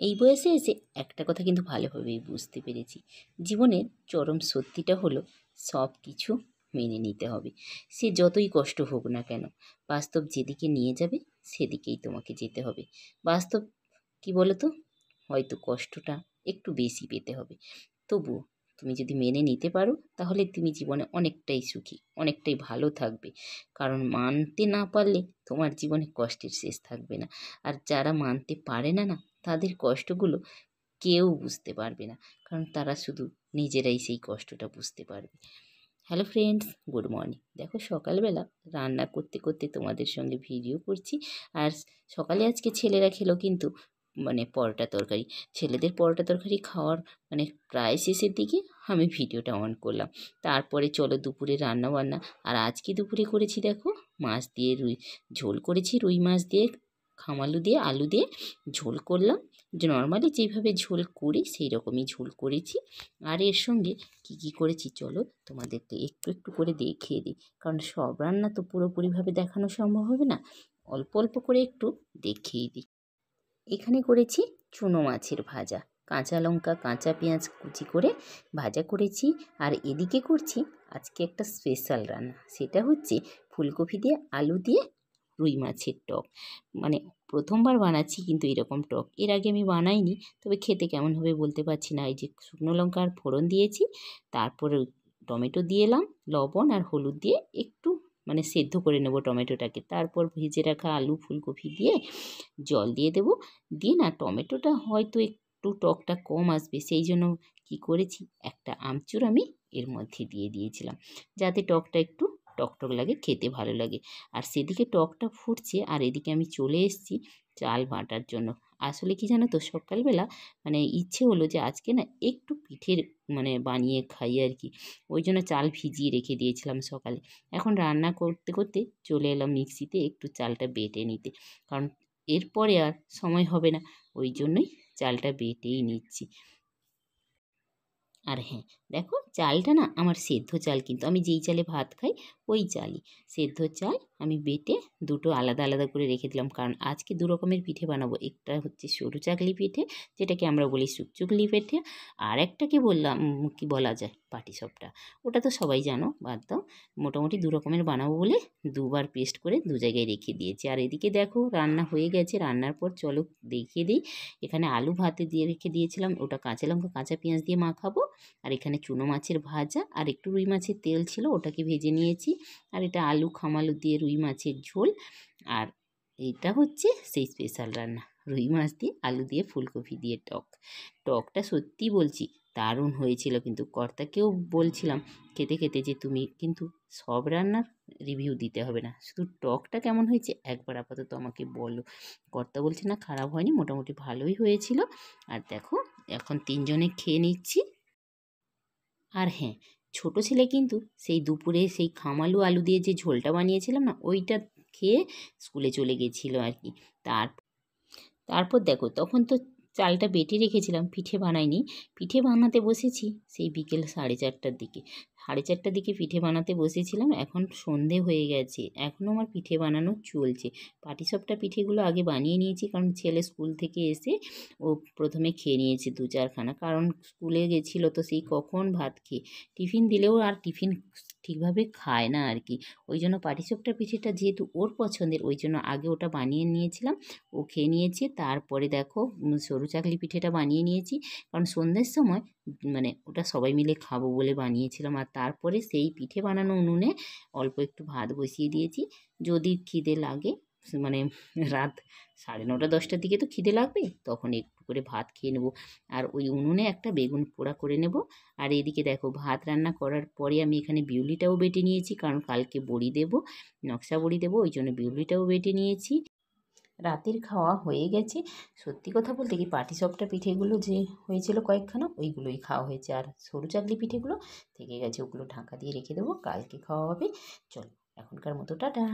এই বয়সে এসে একটা কথা কিন্তু ভালোভাবেই বুঝতে পেরেছি, জীবনের চরম সত্যিটা হলো সব কিছু মেনে নিতে হবে। সে যতই কষ্ট হোক না কেন, বাস্তব যেদিকে নিয়ে যাবে সেদিকেই তোমাকে যেতে হবে। বাস্তব কি বলো তো, হয়তো কষ্টটা একটু বেশি পেতে হবে, তবুও তুমি যদি মেনে নিতে পারো তাহলে তুমি জীবনে অনেকটাই সুখী, অনেকটাই ভালো থাকবে। কারণ মানতে না পারলে তোমার জীবনে কষ্টের শেষ থাকবে না। আর যারা মানতে পারে না, তাদের কষ্টগুলো কেউ বুঝতে পারবে না, কারণ তারা শুধু নিজেরাই সেই কষ্টটা বুঝতে পারবে। Hello friends, good morning. দেখো সকালবেলা রান্না করতে করতে তোমাদের সঙ্গে ভিডিও করছি। আর সকালে আজকে ছেলেরা খেলো কিন্তু পরোটা তরকারি। ছেলেদের পরোটা তরকারি খাওয়ার প্রায় শেষের দিকে আমি ভিডিওটা অন করলাম। তারপরে চলো দুপুরে রান্না বান্না। আর আজকে দুপুরে করেছি দেখো মাছ দিয়ে ঝোল করেছি, রুই মাছ দিয়ে খামালু দিয়ে আলু দিয়ে ঝোল করলাম। যে নর্মালি যেভাবে ঝোল করি সেই রকমই ঝোল করেছি। আর এর সঙ্গে কি করেছি চলো তোমাদেরকে একটু একটু করে দেখিয়ে দিই, কারণ সব রান্না তো পুরোপুরিভাবে দেখানো সম্ভব হবে না, অল্প অল্প করে একটু দেখিয়ে দিই। এখানে করেছি চুনো মাছের ভাজা, কাঁচা লঙ্কা কাঁচা পেঁয়াজ কুচি করে ভাজা করেছি। আর এদিকে করছি আজকে একটা স্পেশাল রান্না, সেটা হচ্ছে ফুলকপি দিয়ে আলু দিয়ে রুই মাছের টক। প্রথমবার বানাচ্ছি কিন্তু এরকম টক এর আগে আমি বানাইনি, তবে খেতে কেমন হবে বলতে পারছি না। এই যে শুকনো লঙ্কার ফোড়ন দিয়েছি, তারপরে টমেটো দিয়ে এলাম, লবণ আর হলুদ দিয়ে একটু সেদ্ধ করে নেব টমেটোটাকে। তারপর ভেজে রাখা আলু ফুলকপি দিয়ে জল দিয়ে দেবো। দিয়ে টমেটোটা হয়তো একটু টকটা কম আসবে, সেই জন্য কী করেছি একটা আমচুর আমি এর মধ্যে দিয়ে দিয়েছিলাম, যাতে টকটা একটু টকটক লাগে, খেতে ভালো লাগে। আর সেদিকে টকটা ফুটছে আর এদিকে আমি চলে এসেছি চাল বাটার জন্য। আসলে কি জানো তো, সকালবেলা ইচ্ছে হলো যে আজকে একটু পিঠের বানিয়ে খাই আর কি, ওই জন্য চাল ভিজিয়ে রেখে দিয়েছিলাম সকালে। এখন রান্না করতে করতে চলে এলাম মিক্সিতে একটু চালটা বেটে নিতে, কারণ এরপরে আর সময় হবে না, ওই জন্যই চালটা বেটেই নিচ্ছি। আর হ্যাঁ দেখো, চালটা আমার সেদ্ধ চাল, কিন্তু আমি যেই চালে ভাত খাই ওই চালই, সেদ্ধ চাল আমি বেটে দুটো আলাদা আলাদা করে রেখে দিলাম। কারণ আজকে দু রকমের পিঠে বানাবো, একটা হচ্ছে সরু চাকলি পিঠে, যেটাকে আমরা বলি সুকচুকলি পিঠে, আর একটাকে বললাম কি বলা যায় পাটিসাপটা, ওটা তো সবাই জানো, বাদ দাও। মোটামুটি দু রকমের বানাবো বলে দুবার পেস্ট করে দু জায়গায় রেখে দিয়েছি। আর এদিকে দেখো রান্না হয়ে গেছে, রান্নার পর চলো দেখিয়ে দিই। এখানে আলু ভাতে দিয়ে রেখে দিয়েছিলাম, ওটা কাঁচা লঙ্কা কাঁচা পেঁয়াজ দিয়ে মাখাবো। আর এখানে চুনো মাছের ভাজা আর একটু রুই মাছের তেল ছিল, ওটাকে ভেজে নিয়েছি। আর এটা আলু খামালু দিয়ে রুই মাছের ঝোল। আর এটা হচ্ছে সেই স্পেশাল রান্না, রুই মাছ দিয়ে আলু দিয়ে ফুলকপি দিয়ে টক। টকটা সত্যি বলছি দারুণ হয়েছিল, কিন্তু কর্তাকেও বলছিলাম খেতে খেতে যে তুমি কিন্তু সব রান্নার রিভিউ দিতে হবে না, শুধু টকটা কেমন হয়েছে একবার আপাতত আমাকে বলো। কর্তা বলছে না খারাপ হয়নি, মোটামুটি ভালোই হয়েছিল। আর দেখো এখন তিনজনে খেয়ে নিচ্ছি। আর হ্যাঁ, ছোট ছেলে কিন্তু সেই দুপুরে সেই খামালু আলু দিয়ে যে ঝোলটা বানিয়েছিলাম ওইটা খেয়ে স্কুলে চলে গেছিলো আর কি। তারপর দেখো তখন তো চালটা বেটে রেখেছিলাম, পিঠে বানাইনি। পিঠে বানাতে বসেছি সেই বিকেল 4:30টার দিকে, 4:30টার দিকে পিঠে বানাতে বসেছিলাম। এখন সন্ধে হয়ে গেছে, এখনও আমার পিঠে বানানো চলছে। পাটিসাপটা পিঠেগুলো আগে বানিয়ে নিয়েছি, কারণ ছেলে স্কুল থেকে এসে ও প্রথমে খেয়ে নিয়েছে 2-4খানা, কারণ স্কুলে গেছিলো তো সেই কখন ভাত খেয়ে টিফিন দিলেও আর টিফিন ঠিকভাবে খায় না আর কি। ওই জন্য পাটিসাপটা পিঠেটা যেহেতু ওর পছন্দের, ওই জন্য আগে ওটা বানিয়ে নিয়েছিলাম, ও খেয়ে নিয়েছে। তারপরে দেখো সরু চাকলি পিঠেটা বানিয়ে নিয়েছি, কারণ সন্ধ্যের সময় ওটা সবাই মিলে খাবো বলে বানিয়েছিলাম। আর তারপরে সেই পিঠে বানানো উনুনে অল্প একটু ভাত বসিয়ে দিয়েছি, যদি খিদে লাগে রাত 9:30-10টার দিকে তো খিদে লাগবে, তখন একটু করে ভাত খেয়ে নেবো। আর ওই উনুনে একটা বেগুন পোড়া করে নেব। আর এদিকে দেখো ভাত রান্না করার পরে আমি এখানে বিউলিটাও বেটে নিয়েছি, কারণ কালকে বড়ি দেবো, নকশা বড়ি দেবো, ওই জন্য বিউলিটাও বেটে নিয়েছি। রাতের খাওয়া হয়ে গেছে। সত্যি কথা বলতে কি পাটিসাপটা পিঠেগুলো যে হয়েছিল কয়েকখানা, ওইগুলোই খাওয়া হয়েছে। আর সরু চাকলি পিঠেগুলো থেকে গেছে, ওগুলো ঢাকা দিয়ে রেখে দেবো, কালকে খাওয়া হবে। চলো এখনকার মতো টাটা।